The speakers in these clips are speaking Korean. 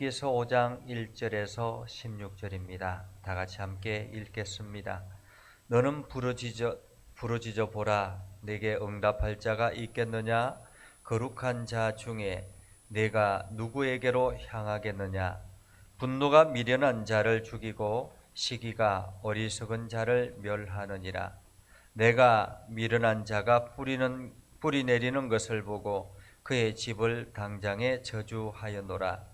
엽기서 5장 1절에서 16절입니다. 다 같이 함께 읽겠습니다. 너는 부르짖어 보라. 내게 응답할 자가 있겠느냐? 거룩한 자 중에 내가 누구에게로 향하겠느냐? 분노가 미련한 자를 죽이고 시기가 어리석은 자를 멸하느니라. 내가 미련한 자가 뿌리 내리는 것을 보고 그의 집을 당장에 저주하였노라.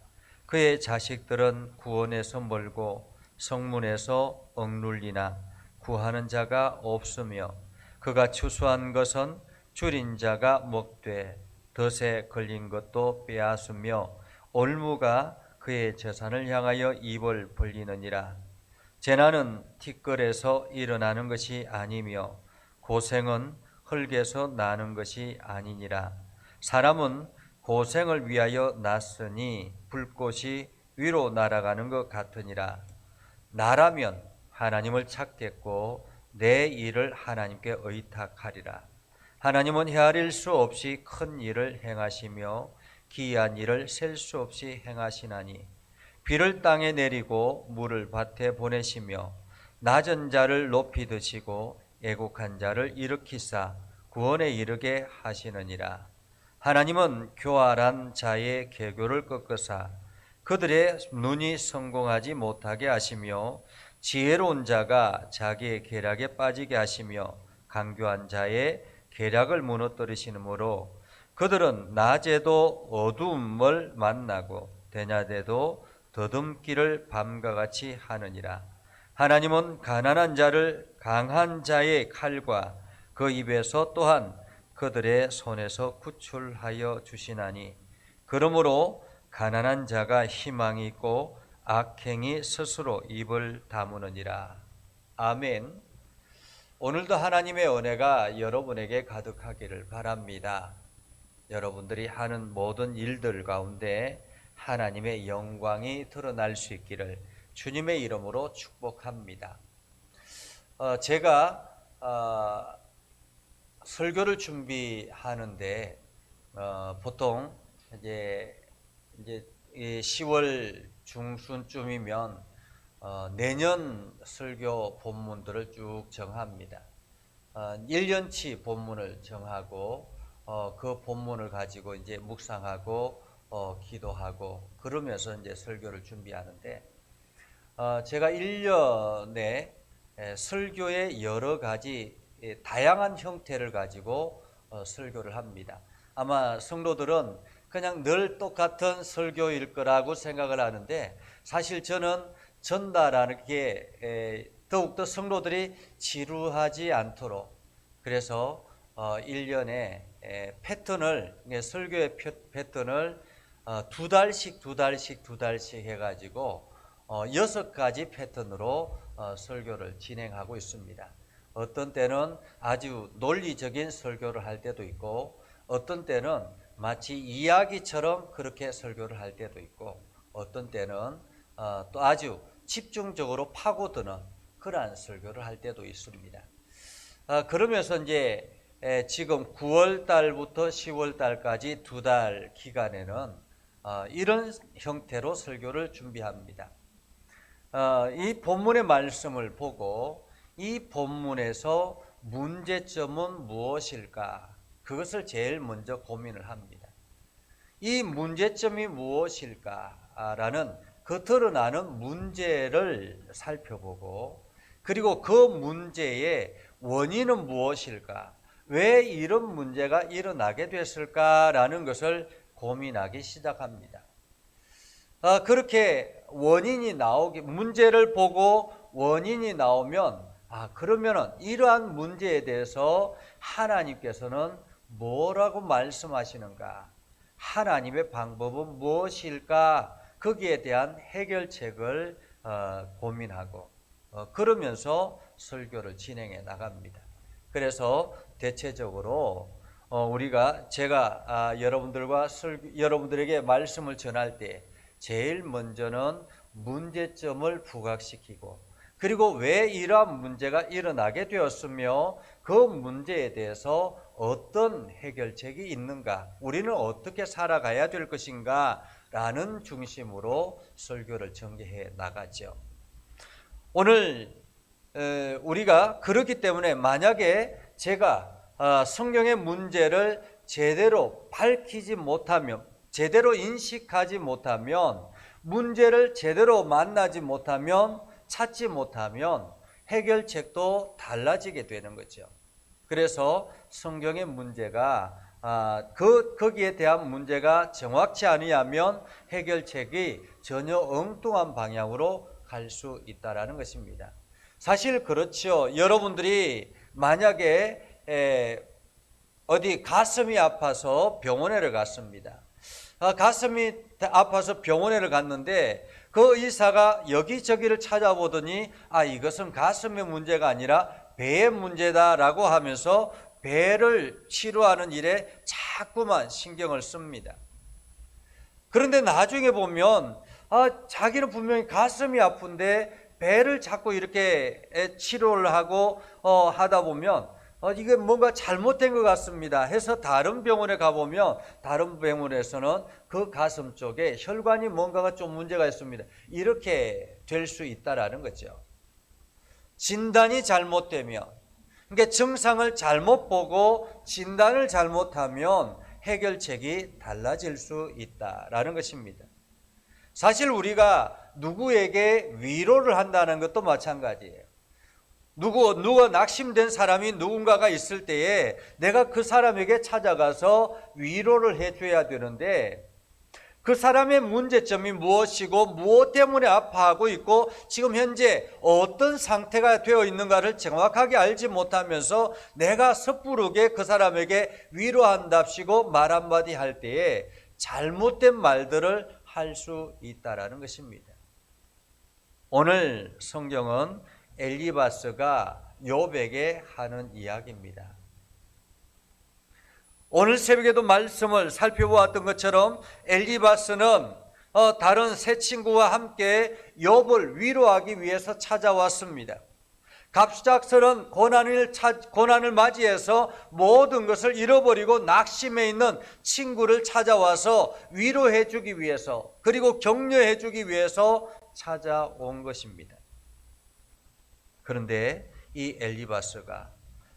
그의 자식들은 구원에서 멀고 성문에서 억눌리나 구하는 자가 없으며 그가 추수한 것은 줄인 자가 먹되 덫에 걸린 것도 빼앗으며 올무가 그의 재산을 향하여 입을 벌리느니라. 재난은 티끌에서 일어나는 것이 아니며 고생은 흙에서 나는 것이 아니니라. 사람은 고생을 위하여 났으니 불꽃이 위로 날아가는 것 같으니라. 나라면 하나님을 찾겠고 내 일을 하나님께 의탁하리라. 하나님은 헤아릴 수 없이 큰 일을 행하시며 기이한 일을 셀 수 없이 행하시나니 비를 땅에 내리고 물을 밭에 보내시며 낮은 자를 높이 드시고 애곡한 자를 일으키사 구원에 이르게 하시느니라. 하나님은 교활한 자의 계교를 꺾으사 그들의 눈이 성공하지 못하게 하시며 지혜로운 자가 자기의 계략에 빠지게 하시며 강교한 자의 계략을 무너뜨리시므로 그들은 낮에도 어두움을 만나고 대낮에도 더듬기를 밤과 같이 하느니라. 하나님은 가난한 자를 강한 자의 칼과 그 입에서 또한 그들의 손에서 구출하여 주시나니 그러므로 가난한 자가 희망이 있고 악행이 스스로 입을 다무느니라. 아멘. 오늘도 하나님의 은혜가 여러분에게 가득하기를 바랍니다. 여러분들이 하는 모든 일들 가운데 하나님의 영광이 드러날 수 있기를 주님의 이름으로 축복합니다. 제가 설교를 준비하는데 보통 이제 10월 중순쯤이면 내년 설교 본문들을 쭉 정합니다. 1년치 본문을 정하고 그 본문을 가지고 이제 묵상하고 기도하고 그러면서 이제 설교를 준비하는데 제가 1년에 설교의 여러 가지 다양한 형태를 가지고 설교를 합니다. 아마 성도들은 그냥 늘 똑같은 설교일 거라고 생각을 하는데 사실 저는 전달하는 게 더욱더 성도들이 지루하지 않도록 그래서 1년에 설교의 패턴을 두 달씩 해가지고 6가지 패턴으로 설교를 진행하고 있습니다. 어떤 때는 아주 논리적인 설교를 할 때도 있고 어떤 때는 마치 이야기처럼 그렇게 설교를 할 때도 있고 어떤 때는 또 아주 집중적으로 파고드는 그러한 설교를 할 때도 있습니다. 그러면서 이제 지금 9월 달부터 10월 달까지 2달 기간에는 이런 형태로 설교를 준비합니다. 이 본문의 말씀을 보고 이 본문에서 문제점은 무엇일까? 그것을 제일 먼저 고민을 합니다. 이 문제점이 무엇일까라는 그 드러나는 문제를 살펴보고 그리고 그 문제의 원인은 무엇일까? 왜 이런 문제가 일어나게 됐을까라는 것을 고민하기 시작합니다. 그렇게 문제를 보고 원인이 나오면 그러면은 이러한 문제에 대해서 하나님께서는 뭐라고 말씀하시는가? 하나님의 방법은 무엇일까? 거기에 대한 해결책을 고민하고 그러면서 설교를 진행해 나갑니다. 그래서 대체적으로 제가 여러분들에게 말씀을 전할 때 제일 먼저는 문제점을 부각시키고 그리고 왜 이러한 문제가 일어나게 되었으며 그 문제에 대해서 어떤 해결책이 있는가, 우리는 어떻게 살아가야 될 것인가 라는 중심으로 설교를 전개해 나가죠. 오늘 우리가 그렇기 때문에 만약에 제가 성경의 문제를 제대로 밝히지 못하면, 제대로 인식하지 못하면, 문제를 제대로 만나지 못하면, 찾지 못하면 해결책도 달라지게 되는 거죠. 그래서 성경의 문제가 거기에 대한 문제가 정확치 않으면 해결책이 전혀 엉뚱한 방향으로 갈 수 있다라는 것입니다. 사실 그렇죠. 여러분들이 만약에 어디 가슴이 아파서 병원에 갔습니다. 가슴이 아파서 병원에 갔는데 그 의사가 여기저기를 찾아보더니 이것은 가슴의 문제가 아니라 배의 문제다라고 하면서 배를 치료하는 일에 자꾸만 신경을 씁니다. 그런데 나중에 보면 자기는 분명히 가슴이 아픈데 배를 자꾸 이렇게 치료를 하고 하다 보면 이게 뭔가 잘못된 것 같습니다 해서 다른 병원에 가보면 다른 병원에서는 그 가슴 쪽에 혈관이 뭔가가 좀 문제가 있습니다. 이렇게 될 수 있다라는 거죠. 진단이 잘못되면, 그러니까 증상을 잘못 보고 진단을 잘못하면 해결책이 달라질 수 있다라는 것입니다. 사실 우리가 누구에게 위로를 한다는 것도 마찬가지예요. 누가 낙심된 사람이 누군가가 있을 때에 내가 그 사람에게 찾아가서 위로를 해줘야 되는데 그 사람의 문제점이 무엇이고 무엇 때문에 아파하고 있고 지금 현재 어떤 상태가 되어 있는가를 정확하게 알지 못하면서 내가 섣부르게 그 사람에게 위로한답시고 말 한마디 할 때에 잘못된 말들을 할 수 있다라는 것입니다. 오늘 성경은 엘리바스가 욥에게 하는 이야기입니다. 오늘 새벽에도 말씀을 살펴보았던 것처럼 엘리바스는 다른 세 친구와 함께 욥을 위로하기 위해서 찾아왔습니다. 갑작스런 고난을 맞이해서 모든 것을 잃어버리고 낙심해 있는 친구를 찾아와서 위로해 주기 위해서, 그리고 격려해 주기 위해서 찾아온 것입니다. 그런데 이 엘리바스가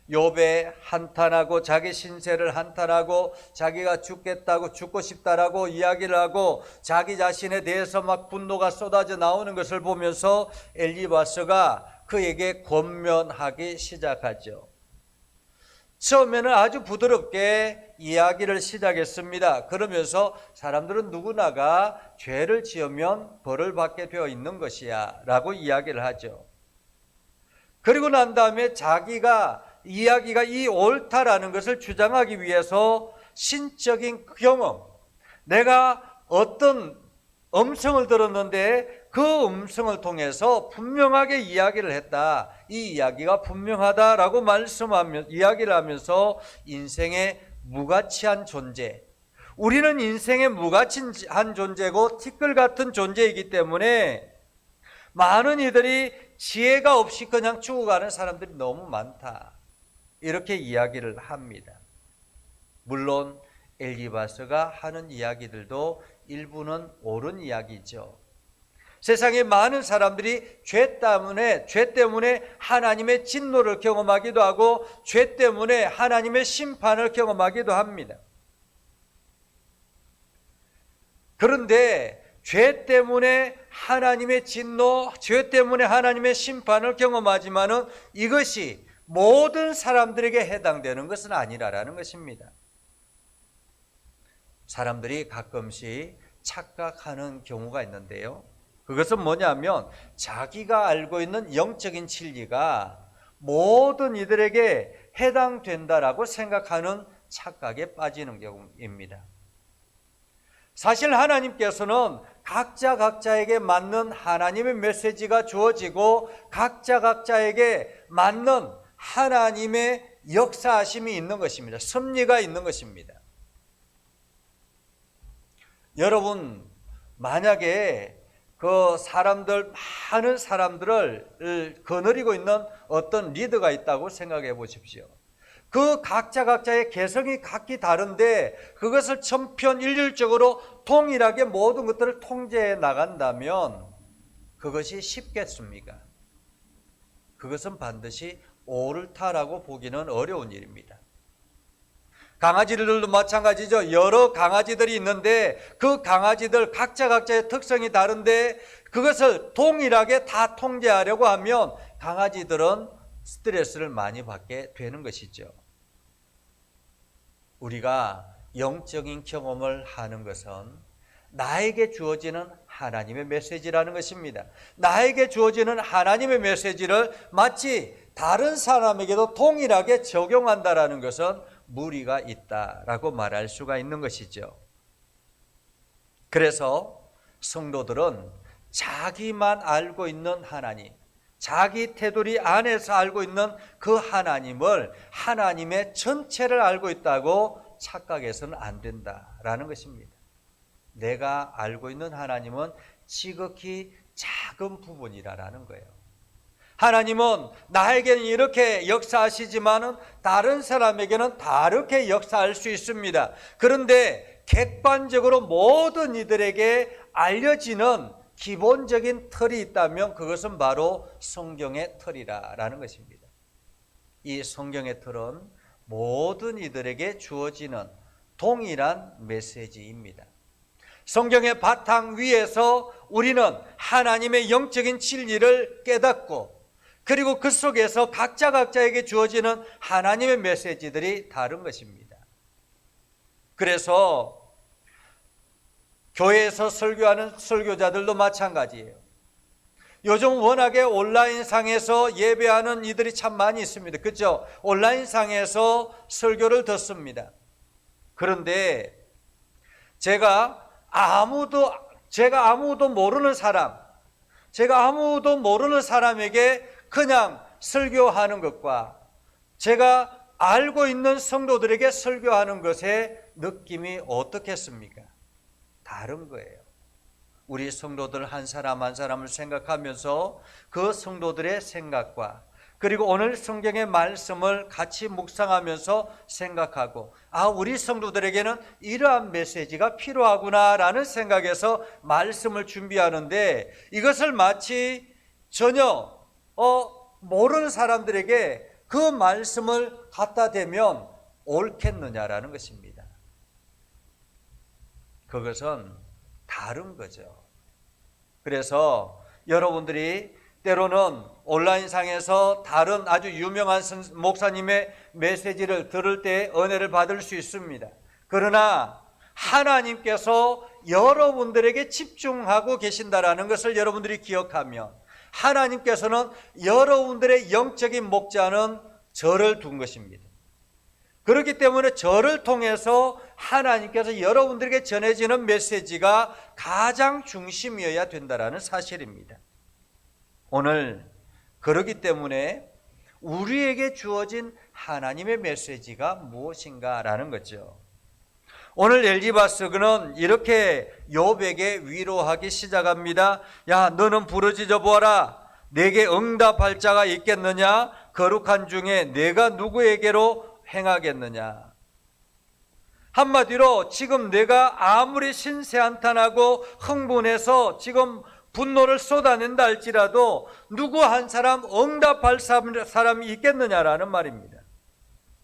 욥에 한탄하고 자기 신세를 한탄하고 자기가 죽겠다고, 죽고 싶다라고 이야기를 하고 자기 자신에 대해서 막 분노가 쏟아져 나오는 것을 보면서 엘리바스가 그에게 권면하기 시작하죠. 처음에는 아주 부드럽게 이야기를 시작했습니다. 그러면서 사람들은 누구나가 죄를 지으면 벌을 받게 되어 있는 것이야 라고 이야기를 하죠. 그리고 난 다음에 자기가 이야기가 이 옳다라는 것을 주장하기 위해서 신적인 경험, 내가 어떤 음성을 들었는데 그 음성을 통해서 분명하게 이야기를 했다, 이 이야기가 분명하다라고 이야기를 하면서 인생의 무가치한 존재, 우리는 인생의 무가치한 존재고 티끌 같은 존재이기 때문에 많은 이들이 지혜가 없이 그냥 죽어가는 사람들이 너무 많다, 이렇게 이야기를 합니다. 물론 엘리바스가 하는 이야기들도 일부는 옳은 이야기죠. 세상에 많은 사람들이 죄 때문에 하나님의 진노를 경험하기도 하고 죄 때문에 하나님의 심판을 경험하기도 합니다. 그런데 죄 때문에 하나님의 진노, 죄 때문에 하나님의 심판을 경험하지만은 이것이 모든 사람들에게 해당되는 것은 아니라는 것입니다. 사람들이 가끔씩 착각하는 경우가 있는데요. 그것은 뭐냐면 자기가 알고 있는 영적인 진리가 모든 이들에게 해당된다라고 생각하는 착각에 빠지는 경우입니다. 사실 하나님께서는 각자에게 맞는 하나님의 메시지가 주어지고 각자에게 맞는 하나님의 역사하심이 있는 것입니다. 섭리가 있는 것입니다. 여러분, 만약에 그 많은 사람들을 거느리고 있는 어떤 리더가 있다고 생각해 보십시오. 그 각자의 개성이 각기 다른데 그것을 천편일률적으로 동일하게 모든 것들을 통제해 나간다면 그것이 쉽겠습니까? 그것은 반드시 옳다라고 보기는 어려운 일입니다. 강아지들도 마찬가지죠. 여러 강아지들이 있는데 그 강아지들 각자의 특성이 다른데 그것을 동일하게 다 통제하려고 하면 강아지들은 스트레스를 많이 받게 되는 것이죠. 우리가 영적인 경험을 하는 것은 나에게 주어지는 하나님의 메시지라는 것입니다. 나에게 주어지는 하나님의 메시지를 마치 다른 사람에게도 동일하게 적용한다라는 것은 무리가 있다라고 말할 수가 있는 것이죠. 그래서 성도들은 자기만 알고 있는 하나님, 자기 테두리 안에서 알고 있는 그 하나님을 하나님의 전체를 알고 있다고 착각해서는 안 된다라는 것입니다. 내가 알고 있는 하나님은 지극히 작은 부분이라는 거예요. 하나님은 나에게는 이렇게 역사하시지만은 다른 사람에게는 다르게 역사할 수 있습니다. 그런데 객관적으로 모든 이들에게 알려지는 기본적인 틀이 있다면 그것은 바로 성경의 틀이라는 것입니다. 이 성경의 틀은 모든 이들에게 주어지는 동일한 메시지입니다. 성경의 바탕 위에서 우리는 하나님의 영적인 진리를 깨닫고 그리고 그 속에서 각자에게 주어지는 하나님의 메시지들이 다른 것입니다. 그래서 교회에서 설교하는 설교자들도 마찬가지예요. 요즘 워낙에 온라인상에서 예배하는 이들이 참 많이 있습니다. 그렇죠? 온라인상에서 설교를 듣습니다. 그런데 제가 아무도 모르는 사람에게 그냥 설교하는 것과 제가 알고 있는 성도들에게 설교하는 것의 느낌이 어떻겠습니까? 다른 거예요. 우리 성도들 한 사람 한 사람을 생각하면서 그 성도들의 생각과 그리고 오늘 성경의 말씀을 같이 묵상하면서 생각하고 우리 성도들에게는 이러한 메시지가 필요하구나라는 생각에서 말씀을 준비하는데 이것을 마치 전혀 모르는 사람들에게 그 말씀을 갖다 대면 옳겠느냐라는 것입니다. 그것은 다른 거죠. 그래서 여러분들이 때로는 온라인상에서 다른 아주 유명한 목사님의 메시지를 들을 때 은혜를 받을 수 있습니다. 그러나 하나님께서 여러분들에게 집중하고 계신다라는 것을 여러분들이 기억하면 하나님께서는 여러분들의 영적인 목자는 저를 둔 것입니다. 그렇기 때문에 저를 통해서 하나님께서 여러분들에게 전해지는 메시지가 가장 중심이어야 된다는 사실입니다. 오늘 그렇기 때문에 우리에게 주어진 하나님의 메시지가 무엇인가라는 거죠. 오늘 엘리바스는 이렇게 욥에게 위로하기 시작합니다. 야, 너는 부르짖어 보아라. 내게 응답할 자가 있겠느냐? 거룩한 중에 내가 누구에게로 행하겠느냐? 한마디로 지금 내가 아무리 신세한탄하고 흥분해서 지금 분노를 쏟아낸다 할지라도 누구 한 사람 응답할 사람이 있겠느냐라는 말입니다.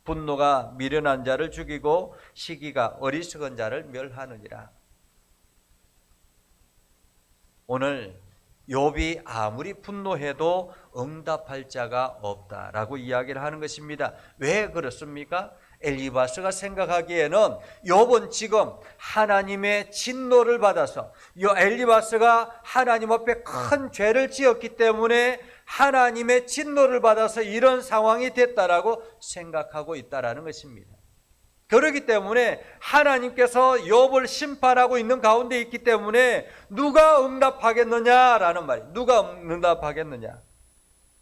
분노가 미련한 자를 죽이고 시기가 어리석은 자를 멸하느니라. 오늘 욥이 아무리 분노해도 응답할 자가 없다라고 이야기를 하는 것입니다. 왜 그렇습니까? 엘리바스가 생각하기에는 욥은 지금 하나님의 진노를 받아서 엘리바스가 하나님 앞에 큰 죄를 지었기 때문에 하나님의 진노를 받아서 이런 상황이 됐다라고 생각하고 있다라는 것입니다. 그렇기 때문에 하나님께서 욥을 심판하고 있는 가운데 있기 때문에 누가 응답하겠느냐라는 말이에요. 누가 응답하겠느냐?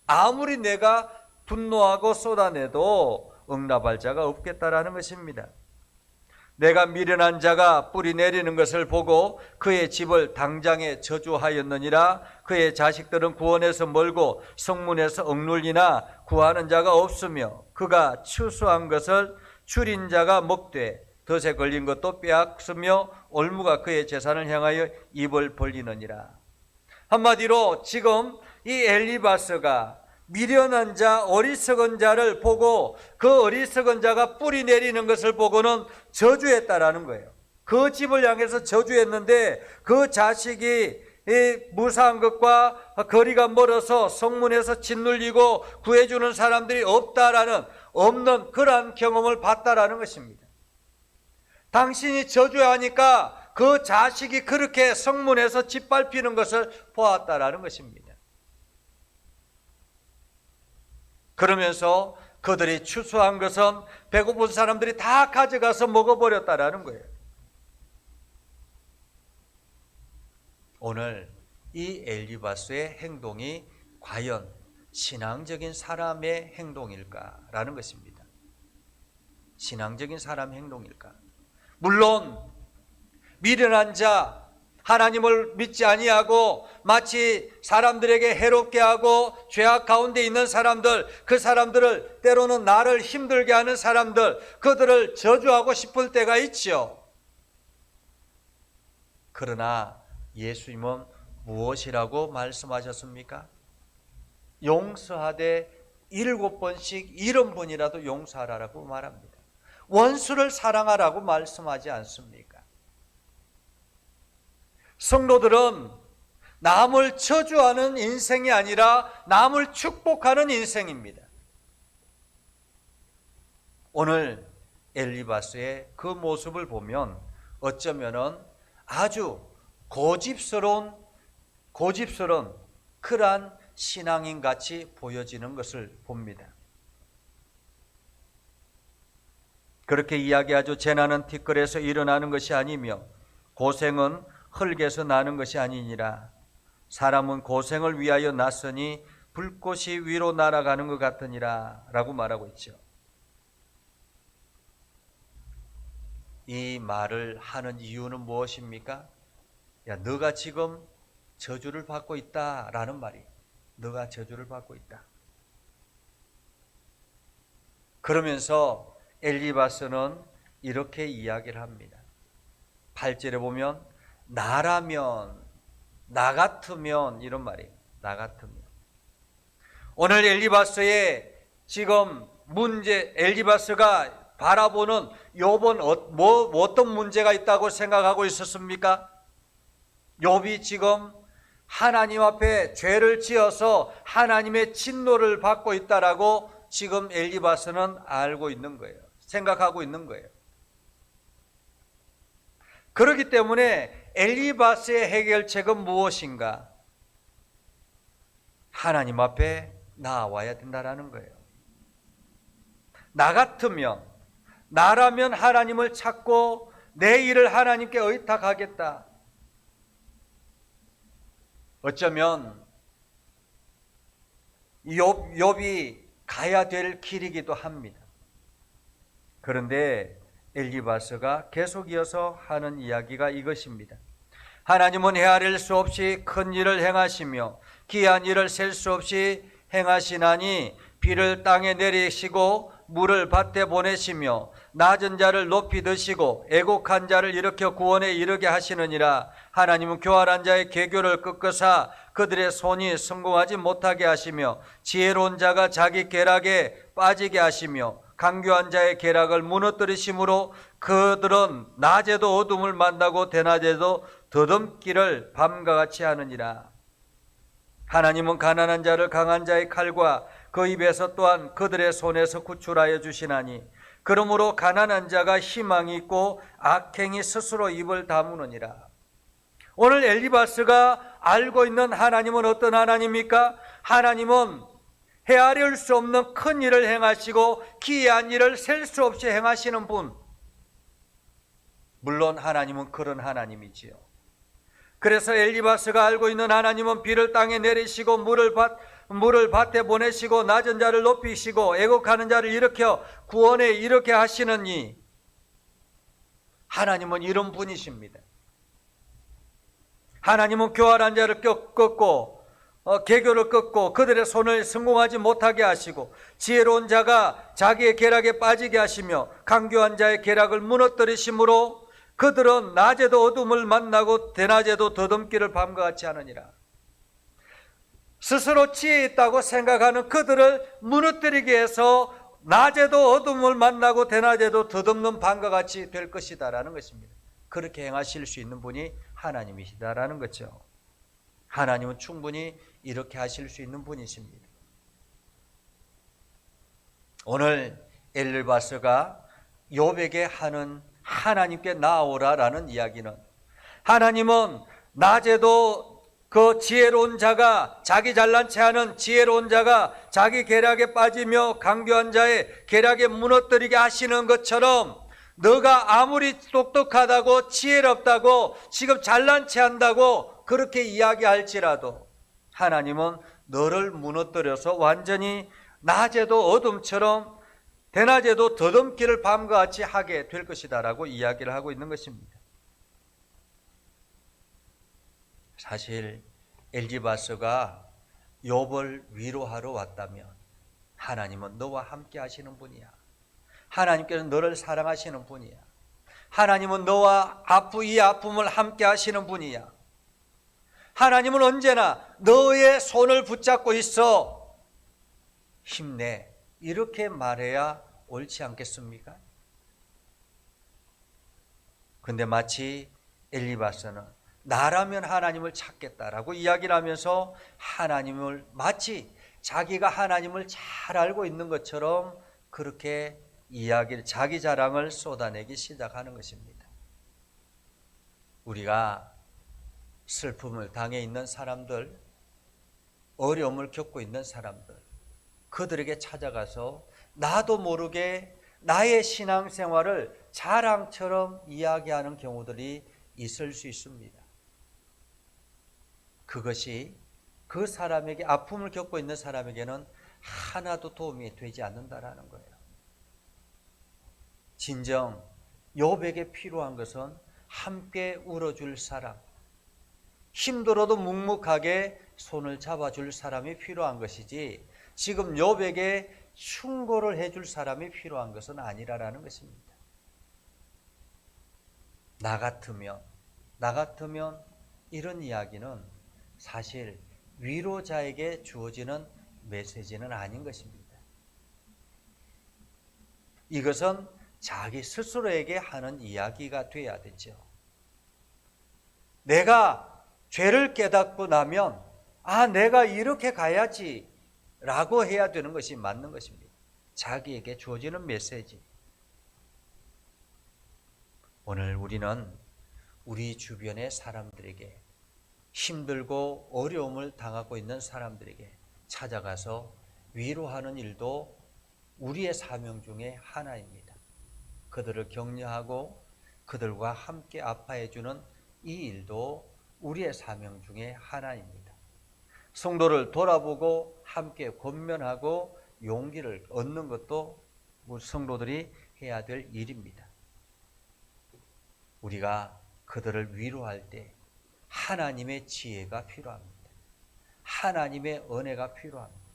아무리 내가 분노하고 쏟아내도 응답할 자가 없겠다라는 것입니다. 내가 미련한 자가 뿌리 내리는 것을 보고 그의 집을 당장에 저주하였느니라. 그의 자식들은 구원에서 멀고 성문에서 억눌리나 구하는 자가 없으며 그가 추수한 것을 줄인 자가 먹되 덫에 걸린 것도 빼앗으며 올무가 그의 재산을 향하여 입을 벌리느니라. 한마디로 지금 이 엘리바스가 미련한 자, 어리석은 자를 보고 그 어리석은 자가 뿌리 내리는 것을 보고는 저주했다라는 거예요. 그 집을 향해서 저주했는데 그 자식이 무사한 것과 거리가 멀어서 성문에서 짓눌리고 구해주는 사람들이 없는 그러한 경험을 봤다라는 것입니다. 당신이 저주하니까 그 자식이 그렇게 성문에서 짓밟히는 것을 보았다라는 것입니다. 그러면서 그들이 추수한 것은 배고픈 사람들이 다 가져가서 먹어버렸다라는 거예요. 오늘 이 엘리바스의 행동이 과연 신앙적인 사람의 행동일까라는 것입니다. 신앙적인 사람의 행동일까? 물론 미련한 자, 하나님을 믿지 아니하고 마치 사람들에게 해롭게 하고 죄악 가운데 있는 사람들, 그 사람들을 때로는 나를 힘들게 하는 사람들, 그들을 저주하고 싶을 때가 있죠. 그러나 예수님은 무엇이라고 말씀하셨습니까? 용서하되 7번씩 70번이라도 용서하라고 말합니다. 원수를 사랑하라고 말씀하지 않습니까? 성도들은 남을 저주하는 인생이 아니라 남을 축복하는 인생입니다. 오늘 엘리바스의 그 모습을 보면 어쩌면은 아주 고집스러운 그러한 신앙인 같이 보여지는 것을 봅니다. 그렇게 이야기하죠. 재난은 티끌에서 일어나는 것이 아니며 고생은 흙에서 나는 것이 아니니라. 사람은 고생을 위하여 났으니 불꽃이 위로 날아가는 것 같으니라 라고 말하고 있죠. 이 말을 하는 이유는 무엇입니까? 야, 너가 지금 저주를 받고 있다라는 말이, 너가 저주를 받고 있다. 그러면서 엘리바스는 이렇게 이야기를 합니다. 8절에 보면 나라면, 나 같으면, 이런 말이에요. 나 같으면. 오늘 엘리바스의 지금 엘리바스가 바라보는 욥은 어떤 문제가 있다고 생각하고 있었습니까? 욥이 지금 하나님 앞에 죄를 지어서 하나님의 진노를 받고 있다라고 지금 엘리바스는 알고 있는 거예요. 생각하고 있는 거예요. 그렇기 때문에 엘리바스의 해결책은 무엇인가? 하나님 앞에 나와야 된다라는 거예요. 나 같으면, 나라면 하나님을 찾고 내 일을 하나님께 의탁하겠다. 어쩌면 욥이 가야 될 길이기도 합니다. 그런데 엘리바스가 계속 이어서 하는 이야기가 이것입니다. 하나님은 헤아릴 수 없이 큰 일을 행하시며 기이한 일을 셀 수 없이 행하시나니 비를 땅에 내리시고 물을 밭에 보내시며 낮은 자를 높이 드시고 애곡한 자를 일으켜 구원에 이르게 하시느니라. 하나님은 교활한 자의 계교를 꺾으사 그들의 손이 성공하지 못하게 하시며 지혜로운 자가 자기 계략에 빠지게 하시며 강교한 자의 계략을 무너뜨리심으로 그들은 낮에도 어둠을 만나고 대낮에도 더듬기를 밤과 같이 하느니라. 하나님은 가난한 자를 강한 자의 칼과 그 입에서 또한 그들의 손에서 구출하여 주시나니 그러므로 가난한 자가 희망이 있고 악행이 스스로 입을 다무느니라. 오늘 엘리바스가 알고 있는 하나님은 어떤 하나님입니까? 하나님은 헤아릴 수 없는 큰 일을 행하시고 기이한 일을 셀 수 없이 행하시는 분. 물론 하나님은 그런 하나님이지요. 그래서 엘리바스가 알고 있는 하나님은 비를 땅에 내리시고 물을 밭에 보내시고 낮은 자를 높이시고 애곡하는 자를 일으켜 구원에 이르게 하시느니 하나님은 이런 분이십니다. 하나님은 교활한 자를 꺾고 계교를 꺾고 그들의 손을 성공하지 못하게 하시고 지혜로운 자가 자기의 계략에 빠지게 하시며 강교한 자의 계략을 무너뜨리심으로 그들은 낮에도 어둠을 만나고 대낮에도 더듬기를 밤과 같이 하느니라. 스스로 지혜 있다고 생각하는 그들을 무너뜨리기 위해서 낮에도 어둠을 만나고 대낮에도 더듬는 밤과 같이 될 것이다라는 것입니다. 그렇게 행하실 수 있는 분이 하나님이시다라는 거죠. 하나님은 충분히 이렇게 하실 수 있는 분이십니다. 오늘 엘리바스가 욥에게 하는 하나님께 나아오라라는 이야기는, 하나님은 낮에도 그 지혜로운 자가, 자기 잘난 체하는 지혜로운 자가 자기 계략에 빠지며 강교한 자의 계략에 무너뜨리게 하시는 것처럼, 너가 아무리 똑똑하다고 지혜롭다고 지금 잘난 체한다고 그렇게 이야기할지라도 하나님은 너를 무너뜨려서 완전히 낮에도 어둠처럼 대낮에도 더듬기를 밤과 같이 하게 될 것이다 라고 이야기를 하고 있는 것입니다. 사실 엘리바스가 욥을 위로하러 왔다면 하나님은 너와 함께 하시는 분이야. 하나님께서 너를 사랑하시는 분이야. 하나님은 너와 이 아픔을 함께 하시는 분이야. 하나님은 언제나 너의 손을 붙잡고 있어. 힘내. 이렇게 말해야 옳지 않겠습니까? 근데 마치 엘리바스는 나라면 하나님을 찾겠다라고 이야기를 하면서 하나님을 마치 자기가 하나님을 잘 알고 있는 것처럼 그렇게 이야기를, 자기 자랑을 쏟아내기 시작하는 것입니다. 우리가 슬픔을 당해 있는 사람들, 어려움을 겪고 있는 사람들, 그들에게 찾아가서 나도 모르게 나의 신앙생활을 자랑처럼 이야기하는 경우들이 있을 수 있습니다. 그것이 그 사람에게, 아픔을 겪고 있는 사람에게는 하나도 도움이 되지 않는다라는 거예요. 진정 욥에게 필요한 것은 함께 울어줄 사람, 힘들어도 묵묵하게 손을 잡아줄 사람이 필요한 것이지, 지금 욥에게 충고를 해줄 사람이 필요한 것은 아니라는 것입니다. 나 같으면 이런 이야기는 사실 위로자에게 주어지는 메시지는 아닌 것입니다. 이것은 자기 스스로에게 하는 이야기가 돼야 되죠. 내가 죄를 깨닫고 나면 내가 이렇게 가야지 라고 해야 되는 것이 맞는 것입니다. 자기에게 주어지는 메시지. 오늘 우리는 우리 주변의 사람들에게, 힘들고 어려움을 당하고 있는 사람들에게 찾아가서 위로하는 일도 우리의 사명 중에 하나입니다. 그들을 격려하고 그들과 함께 아파해주는 이 일도 우리의 사명 중에 하나입니다. 성도를 돌아보고 함께 권면하고 용기를 얻는 것도 성도들이 해야 될 일입니다. 우리가 그들을 위로할 때 하나님의 지혜가 필요합니다. 하나님의 은혜가 필요합니다.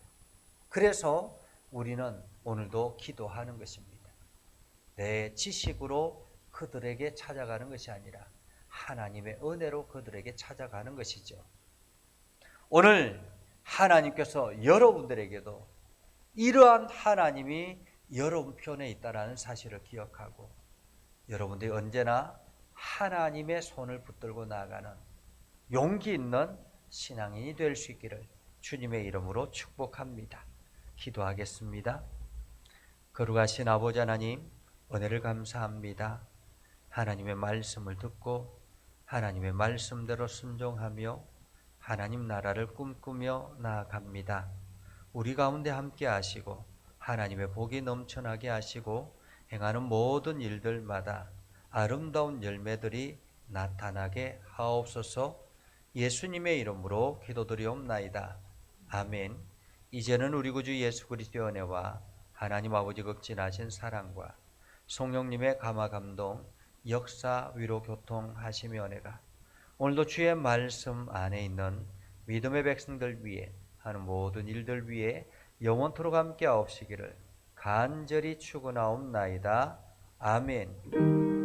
그래서 우리는 오늘도 기도하는 것입니다. 내 지식으로 그들에게 찾아가는 것이 아니라 하나님의 은혜로 그들에게 찾아가는 것이죠. 오늘 하나님께서 여러분들에게도 이러한 하나님이 여러분 편에 있다는 사실을 기억하고, 여러분들이 언제나 하나님의 손을 붙들고 나아가는 용기 있는 신앙인이 될 수 있기를 주님의 이름으로 축복합니다. 기도하겠습니다. 거룩하신 아버지 하나님, 은혜를 감사합니다. 하나님의 말씀을 듣고 하나님의 말씀대로 순종하며 하나님 나라를 꿈꾸며 나아갑니다. 우리 가운데 함께 하시고 하나님의 복이 넘쳐나게 하시고 행하는 모든 일들마다 아름다운 열매들이 나타나게 하옵소서. 예수님의 이름으로 기도드리옵나이다. 아멘. 이제는 우리 구주 예수 그리스도의 은혜와 하나님 아버지 극진하신 사랑과 성령님의 감화 감동 역사, 위로, 교통하시며 은혜가 오늘도 주의 말씀 안에 있는 믿음의 백성들 위해 하는 모든 일들 위해 영원토록 함께 하옵시기를 간절히 축원하옵나이다. 아멘.